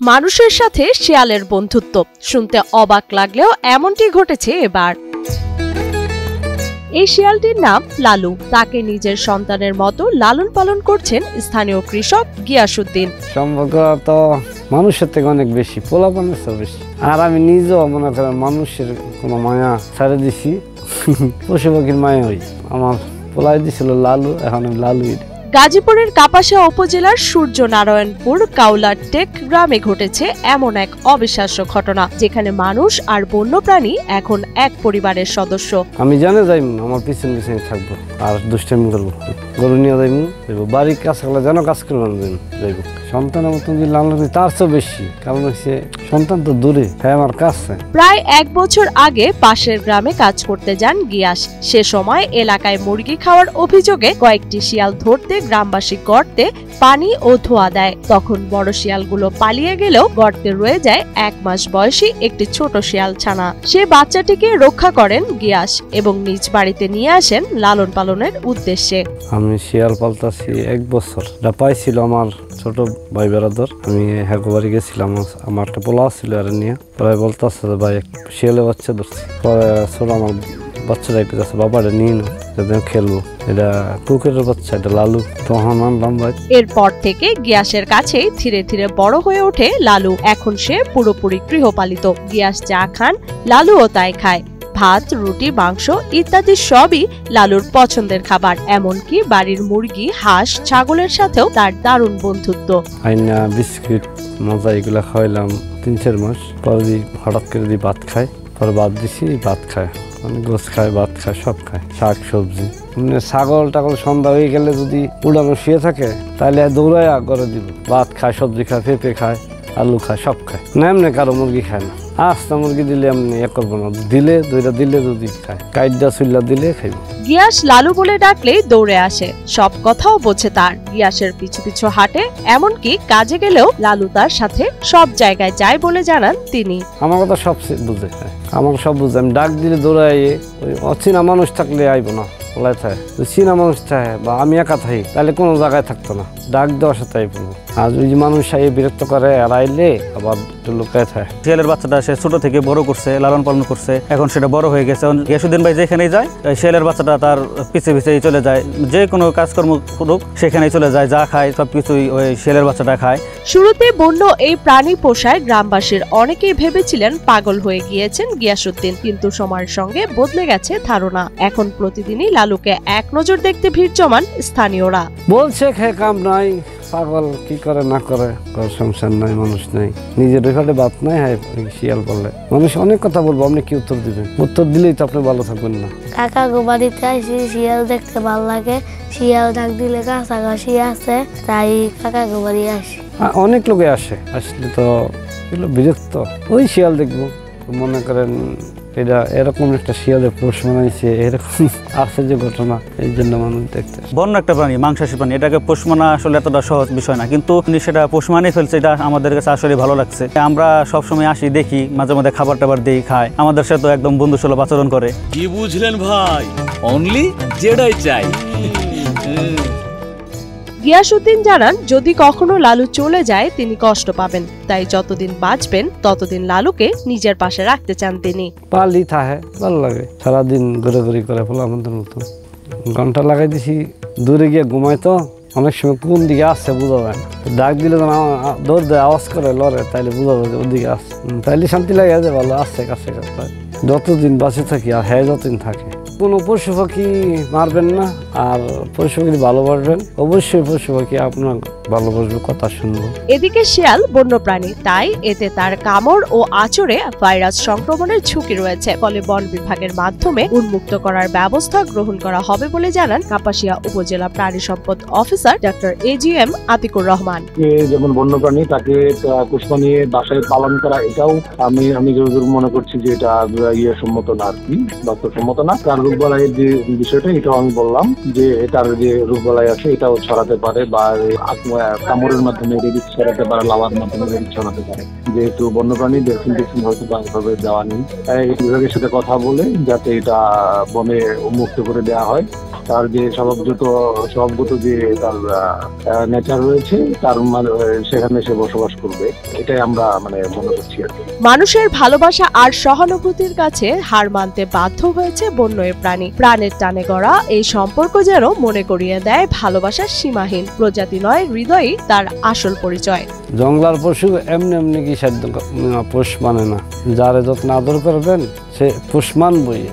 মানুষের সাথে শিয়ালের বন্ধুত্ব শুনতে অবাক লাগলেও এমনটি ঘটেছে এবার। এই শিয়ালটির নাম লালু। তাকে নিজের সন্তানের মতো লালন পালন করছেন স্থানীয় কৃষক গিয়াসউদ্দিন। সম্পর্ক তো মানুষের থেকে অনেক বেশি, পোলাপানের চেয়ে বেশি। আর আমি নিজেও মনে করেন মানুষের কোনো মায়া ছেড়ে দিছি, পশু পাখির মায়া হই। আমার পোলাই দিছিল লালু, এখন আমি লালুই। গাজীপুরের কাপাসিয়া উপজেলার সূর্যনারায়ণপুর কাউলারটেক গ্রামে ঘটেছে এমন এক অবিশ্বাস্য ঘটনা, যেখানে মানুষ আর বন্যপ্রাণী এখন এক পরিবারের সদস্য। আমি জানে যাইম আমার পিছনে পিছনে থাকবো আর দুষ্টামি করবো, গরু নিয়ে যাইমু, বাড়ির কাজ করলে যেন কাজ করবো যাইব। সন্তানের মতন যদি লালন করি তার চেয়ে বেশি, কারণ হচ্ছে সন্তান তো দূরে, হ্যাঁ আমার কাছে। প্রায় 1 বছর আগে পাশের গ্রামে কাজ করতে যান গিয়াস। সে সময় এলাকায় মুরগি খাওয়ার অভিযোগে কয়েকটি শিয়াল ধরতে গ্রামবাসী গর্তে পানি ও ধোঁয়া দেয়। তখন বড় শিয়ালগুলো পালিয়ে গেলেও গর্তে রয়ে যায় 1 মাস বয়সী একটি ছোট শিয়াল ছানা। সে বাচ্চাটিকে রক্ষা করেন গিয়াস এবং নিজ বাড়িতে নিয়ে আসেন লালন পালনের উদ্দেশ্যে। আমি শিয়াল পালতাছি 1 বছর। এটা পাইছিল আমার ছোট ভাই বেড়াদর। আমি বাড়ি গেছিলাম, আমার একটা পোলা ছিল আর নিয়ে, পরে বলতেছে ভাই শিয়ালে বাচ্চা ধরছি। পরে ছোট আমার বাচ্চাটা একটু কাছে বাবাটা নিয়ে না, খেলবো, এটা কুকুরের বাচ্চা, এটা লালু। তখন আনলাম ভাই। এরপর থেকে গিয়াসের কাছেই ধীরে ধীরে বড় হয়ে ওঠে লালু। এখন সে পুরোপুরি গৃহপালিত। গিয়াস যা খান লালুও তাই খায়। ভাত, রুটি, মাংস ইত্যাদি সবই লালুর পছন্দের খাবার। এমনকি বাড়ির মুরগি, হাঁস, ছাগলের সাথেও তার দারুণ বন্ধুত্ব। আইনা বিস্কিট মজা এগুলা খাওয়াইলাম 3-4 মাস। পরে হঠাৎ করে ভাত খায়, পরে ভাত দিছি, ভাত খায়, গোছ খায়, ভাত খায়, সব খায়, শাক সবজি। ছাগল টাগল সন্ধ্যা হয়ে গেলে যদি উড়ানো শুয়ে থাকে তাহলে দৌড়ায় করে দিব। ভাত খায়, সবজি খায়, পেঁপে খায়, আলু খায়, সব খায়। না এমনি কারো মুরগি খায় না। আস্তা মুরগি দিলে এমনি করবো না, দিলে দুইটা দিলে যদি খায়, কাইডা চুল্লা দিলে খাইব। গিয়াস লালু বলে ডাকলেই দৌড়ে আসে, সব কথাও বোঝে তার। গিয়াসের পিছু পিছু হাঁটে, এমনকি কাজে গেলেও লালু তার সাথে সব জায়গায় যায় বলে জানান তিনি। আমার কথা সব বুঝে, আমার সব বুঝে। আমি ডাক দিলে দৌড়াই, ওই অচেনা মানুষ থাকলে আইব না, ওলাই থাকে। চীনা মানুষ থাকে বা আমি একা থাকি তাহলে কোনো জায়গায় থাকতো না, ডাক দেওয়ার সাথে আই পড়বো। আর ওই যে মানুষ বিরক্ত করে আর আইলে আবার লুকায় থাকে। শিয়ালের বাচ্চাটা সে ছোট থেকে বড় করছে, লালন পালন করছে, এখন সেটা বড় হয়ে গেছে। গিয়াসউদ্দিন ভাই যেখানেই যায় শিয়ালের বাচ্চাটা তার পিছে পিছে চলে যায়, যে কোনো কাজকর্ম করুক সেখানেই চলে যায়, যা খায় সবকিছুই ওই শিয়ালের বাচ্চাটা খায়। শুরুতে বন্য এই প্রাণী পোষায় গ্রামবাসীর অনেকেই ভেবেছিলেন পাগল হয়ে গিয়েছেন গিয়াসউদ্দিন, কিন্তু সময়ের সঙ্গে বদলে গেছে ধারণা। এখন প্রতিদিনই লালুকে এক নজর দেখতে ভিড় জমান স্থানীয়রা। বলছে খেয়ে কাম নাই, পাগল কি করে না করে, সংসার নাই, মানুষ নাই, নিজের ওইভাবে বাত নাই। হ্যাঁ শিয়াল বললে মানুষ অনেক কথা বলবো, আপনি কি উত্তর দিবেন? উত্তর দিলেই তো আপনি ভালো থাকবেন না। কাকা গো বাড়িতে আসি, শিয়াল দেখতে ভালো লাগে, শিয়াল ডাক দিলে কাছাকাছি আছে, তাই কাকা গো বাড়ি আসি। অনেক লোকে আসে, আসলে তো বিরক্ত। ওই শিয়াল দেখবো, মনে করেন এটা এরকম একটা শিয়ালের পোষ মানাইছে, এরকম আছে যে ঘটনা, এই জন্য মানুষ দেখতে। বন্য একটা প্রাণী, মাংসাশী প্রাণী, এটাকে পোষ মানা আসলে এতটা সহজ বিষয় না, কিন্তু সেটা পোষ মানিয়ে ফেলছে, এটা আমাদের কাছে আসলে ভালো লাগছে। আমরা সবসময় আসি, দেখি, মাঝে মাঝে খাবার টাবার দিই, খায়, আমাদের সাথে একদম বন্ধুসুলভ আচরণ করে। কি বুঝলেন ভাই? অনলি যেটাই চাই। গিয়াসউদ্দিন জানান, যদি কখনো লালু চলে যায় তিনি কষ্ট পাবেন, তাই যতদিন বাঁচবেন ততদিন লালুকে নিজের পাশে রাখতে চান তিনি। পালি থাকে, ভালো লাগে, সারাদিন ঘুরে করে ফেলা আমাদের মতো। ঘন্টা লাগাই দিছি, দূরে গিয়ে ঘুমাই, তো অনেক সময় কোন দিকে আসছে বোঝা যায় না। ডাক দিলে দৌড় দেয়, আওয়াজ করে লড়ে, তাইলে বোঝা যায় ওদিকে আসছে, তাইলে শান্তি লাগে যে ভালো আসছে কাছে কাছে। যতদিন বাঁচে থাকি আর হ্যাঁ যতদিন থাকে, কোনো পশু পাখি মারবেন না, আর পশু পাখি ভালোবাসবেন, অবশ্যই পশু পাখি আপনার ভালোবাসবে, কথা শুনবো। এদিকে শিয়াল বন্যপ্রাণী, তাই এতে তার কামড় ও আঁচড়ে ভাইরাস সংক্রমণের ঝুঁকি রয়েছে। ফলে বন বিভাগের মাধ্যমে উন্মুক্ত করার ব্যবস্থা গ্রহণ করা হবে বলে জানান কাপাসিয়া উপজেলা প্রাণী সম্পদ officer doctor AGM Atiqur Rahman. যেমন বন্যপ্রাণী তাকে পোষ মানিয়ে বাসায় পালন করা, এটাও আমি যতদূর মনে করছি যে এটা সম্মত না, আর কি বাস্তবসম্মত না। তার রোগবালাইয়ের যে বিষয়টা, এটাও আমি বললাম যে তার যে রোগবালাই আছে এটাও ছড়াতে পারে, বা কামড়ের মাধ্যমে রেবিস ছড়াতে পারে, লাভার মাধ্যমে রেবিস ছড়াতে পারে। যেহেতু বন্যপ্রাণী ভ্যাকসিন হয়তো ভাবে দেওয়া নেই, এই বিভাগের সাথে কথা বলে যাতে এটা বনে উন্মুক্ত করে দেওয়া হয়, তার যে স্বভাবগত যে তার নেচার রয়েছে, তার মানে সেখানে সে বসবাস করবে, এটাই আমরা মানে মনে করছি আর কি। মানুষের ভালোবাসা আর সহানুভূতির কাছে হার মানতে বাধ্য হয়েছে বন্য প্রাণী। প্রাণের টানে গড়া এই সম্পর্ক যেন মনে করিয়ে দেয় ভালোবাসার সীমাহীন। প্রজাতি নয়, হৃদয়ই তার আসল পরিচয়। জঙ্গলার পশু এমনি এমনি কি সাধ্য পোষ মানে না, যারে যত্ন আদর করবেন সে পোষ মানবই।